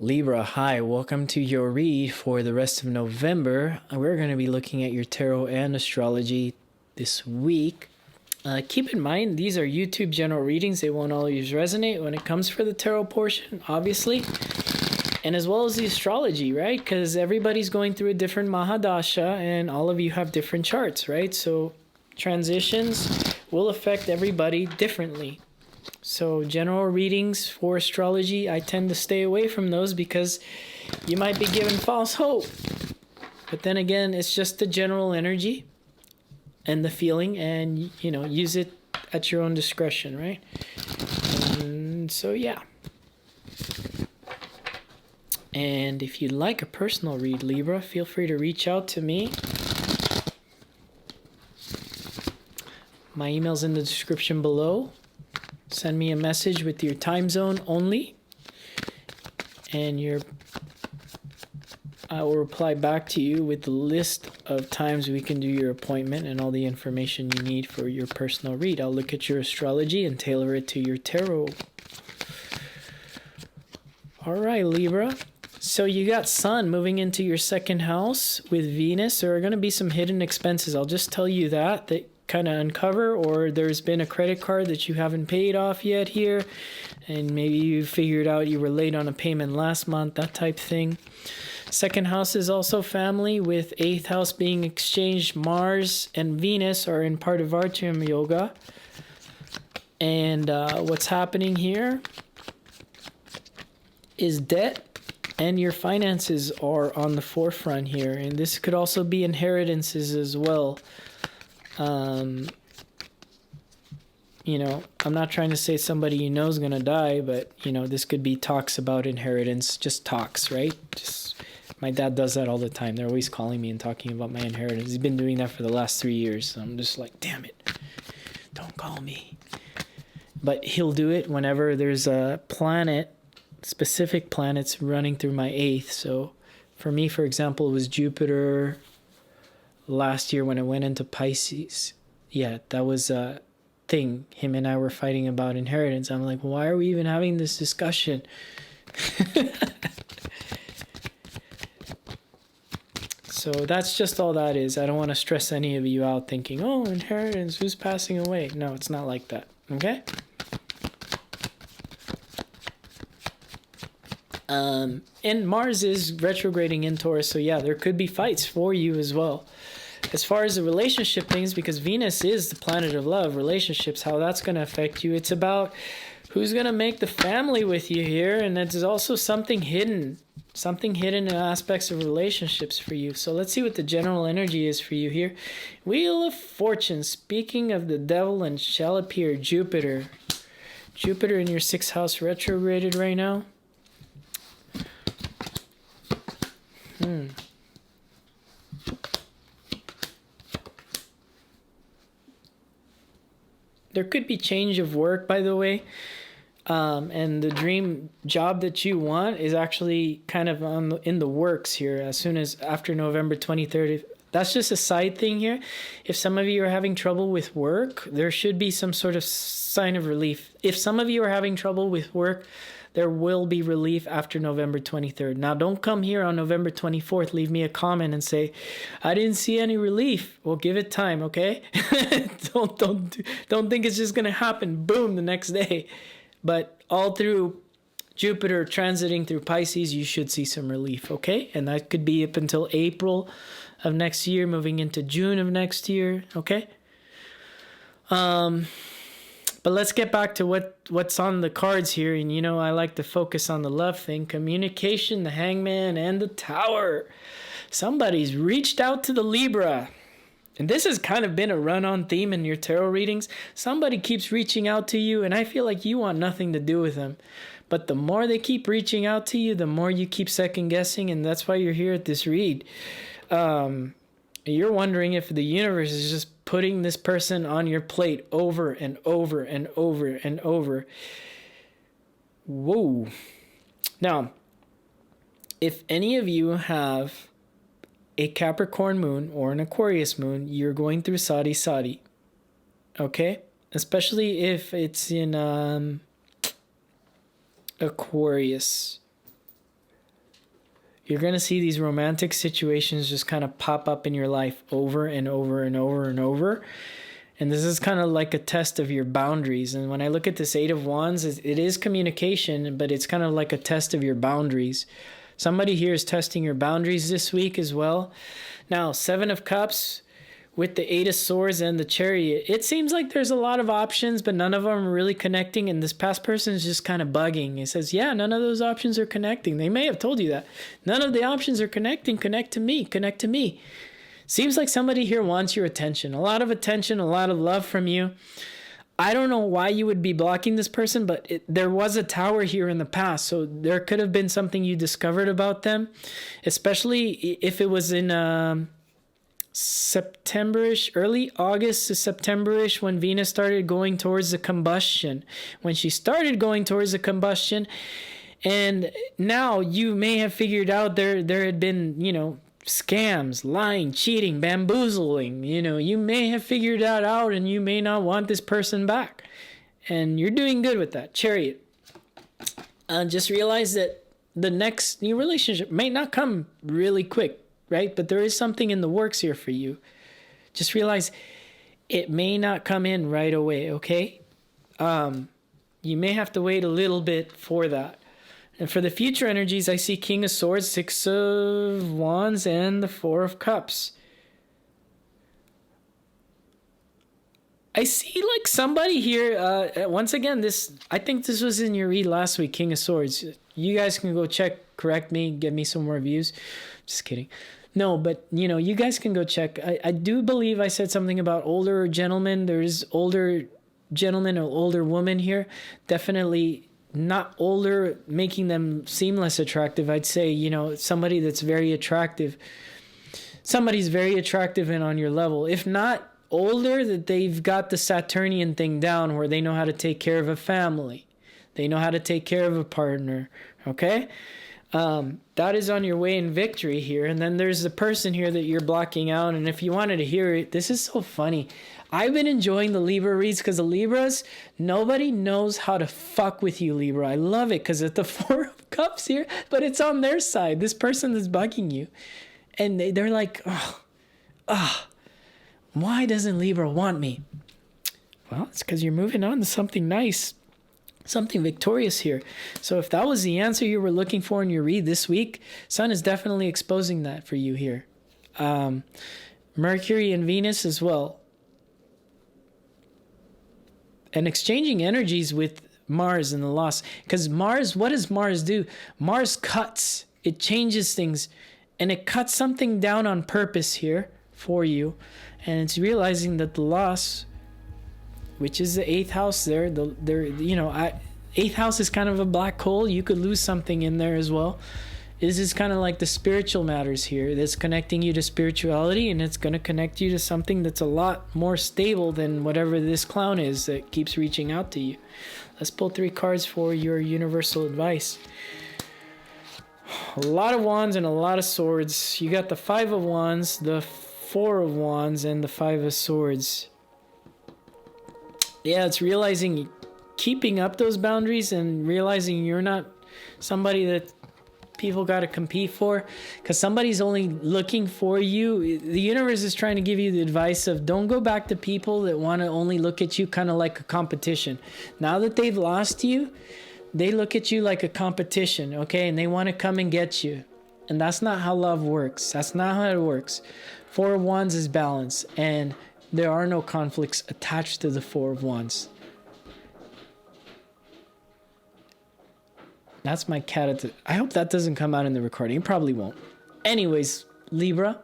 Libra, hi, welcome to your read for the rest of November. We're going to be looking at your tarot and astrology this week. Keep in mind, these are YouTube general readings. They won't always resonate when it comes for the tarot portion, obviously, and as well as the astrology, right? Because everybody's going through a different Mahadasha and all of you have different charts, right? So transitions will affect everybody differently. So general readings for astrology, I tend to stay away from those because you might be given false hope. But then again, it's just the general energy and the feeling, and use it at your own discretion, right? And so yeah. And if you'd like a personal read, Libra, feel free to reach out to me. My email's in the description below. Send me a message with your time zone only, and I will reply back to you with the list of times we can do your appointment and all the information you need for your personal read. I'll look at your astrology and tailor it to your tarot. All right, Libra. So you got Sun moving into your second house with Venus. There are going to be some hidden expenses. I'll just tell you that kind of uncover, or there's been a credit card that you haven't paid off yet here, and maybe you figured out you were late on a payment last month, that type thing. Second house is also family, with eighth house being exchanged. Mars and Venus are in part of Artyom Yoga. And what's happening here is debt and your finances are on the forefront here, and this could also be inheritances as well. I'm not trying to say somebody you know is going to die, but, this could be talks about inheritance, just talks, right? My dad does that all the time. They're always calling me and talking about my inheritance. He's been doing that for the last 3 years. So I'm just like, damn it, don't call me. But he'll do it whenever there's a specific planets running through my eighth. So for me, for example, it was Jupiter last year when I went into Pisces. Yeah, that was a thing. Him and I were fighting about inheritance. I'm like, why are we even having this discussion? So that's just all that is. I don't want to stress any of you out thinking, oh, inheritance, who's passing away? No, it's not like that. Okay? And Mars is retrograding in Taurus, so yeah, there could be fights for you as well. As far as the relationship things, because Venus is the planet of love, relationships, how that's going to affect you. It's about who's going to make the family with you here, and there's also something hidden in aspects of relationships for you. So let's see what the general energy is for you here. Wheel of Fortune, speaking of the devil and shall appear, Jupiter. Jupiter in your sixth house retrograded right now. There could be change of work, by the way. And the dream job that you want is actually kind of in the works here as soon as after November 23rd. That's just a side thing here. If some of you are having trouble with work, there should be some sort of sign of relief. If some of you are having trouble with work, there will be relief after November 23rd. Now, don't come here on November 24th, leave me a comment and say, I didn't see any relief. Well, give it time, okay? Don't think it's just going to happen, boom, the next day. But all through Jupiter transiting through Pisces, you should see some relief, okay? And that could be up until April of next year, moving into June of next year, okay? But let's get back to what's on the cards here. And, I like to focus on the love thing. Communication, the Hangman, and the Tower. Somebody's reached out to the Libra. And this has kind of been a run-on theme in your tarot readings. Somebody keeps reaching out to you, and I feel like you want nothing to do with them. But the more they keep reaching out to you, the more you keep second-guessing, and that's why you're here at this read. You're wondering if the universe is just putting this person on your plate over and over and over and over. Whoa. Now, if any of you have a Capricorn moon or an Aquarius moon, you're going through Sadi. Okay? Especially if it's in Aquarius. You're going to see these romantic situations just kind of pop up in your life over and over and over and over. And this is kind of like a test of your boundaries. And when I look at this Eight of Wands, it is communication, but it's kind of like a test of your boundaries. Somebody here is testing your boundaries this week as well. Now, Seven of Cups with the Eight of Swords and the Chariot. It seems like there's a lot of options, but none of them are really connecting. And this past person is just kind of bugging. It says, yeah, none of those options are connecting. They may have told you that. None of the options are connecting. Connect to me. Connect to me. Seems like somebody here wants your attention. A lot of love from you. I don't know why you would be blocking this person, but there was a tower here in the past. So there could have been something you discovered about them, especially if it was in September-ish, early August to September-ish, when Venus started going towards the combustion. When she started going towards the combustion, and now you may have figured out there had been, scams, lying, cheating, bamboozling. You may have figured that out, and you may not want this person back. And you're doing good with that. Chariot. Just realize that the next new relationship may not come really quick, right? But there is something in the works here for you. Just realize it may not come in right away, okay? You may have to wait a little bit for that. And for the future energies, I see King of Swords, Six of Wands, and the Four of Cups. I see like somebody here, once again, I think this was in your read last week, King of Swords. You guys can go check, correct me, give me some more views. Just kidding. No, but, you guys can go check. I do believe I said something about older gentlemen. There's older gentlemen or older woman here. Definitely not older, making them seem less attractive. I'd say, somebody that's very attractive. Somebody's very attractive and on your level. If not older, that they've got the Saturnian thing down where they know how to take care of a family. They know how to take care of a partner. Okay? That is on your way in victory here. And then there's the person here that you're blocking out. And if you wanted to hear it, this is so funny. I've been enjoying the Libra reads because the Libras, nobody knows how to fuck with you, Libra. I love it because it's the Four of Cups here, but it's on their side. This person is bugging you. And they're like, why doesn't Libra want me? Well, it's because you're moving on to something nice. Something victorious here. So if that was the answer you were looking for in your read this week, Sun is definitely exposing that for you here. Mercury and Venus as well. And exchanging energies with Mars and the loss. Because Mars, what does Mars do? Mars cuts. It changes things. And it cuts something down on purpose here for you. And it's realizing that the loss, which is the 8th house there, 8th house is kind of a black hole. You could lose something in there as well. This is kind of like the spiritual matters here. That's connecting you to spirituality, and it's going to connect you to something that's a lot more stable than whatever this clown is that keeps reaching out to you. Let's pull 3 cards for your universal advice. A lot of wands and a lot of swords. You got the 5 of wands, the 4 of wands, and the 5 of swords. Yeah, it's realizing, keeping up those boundaries and realizing you're not somebody that people got to compete for, because somebody's only looking for you. The universe is trying to give you the advice of don't go back to people that want to only look at you kind of like a competition. Now that they've lost you, they look at you like a competition, okay? And they want to come and get you. And that's not how love works. That's not how it works. 4 of Wands is balance, and there are no conflicts attached to the 4 of Wands. That's my cat. I hope that doesn't come out in the recording. It probably won't. Anyways, Libra,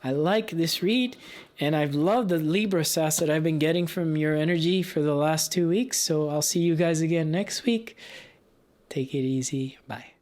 I like this read, and I've loved the Libra sass that I've been getting from your energy for the last 2 weeks. So I'll see you guys again next week. Take it easy. Bye.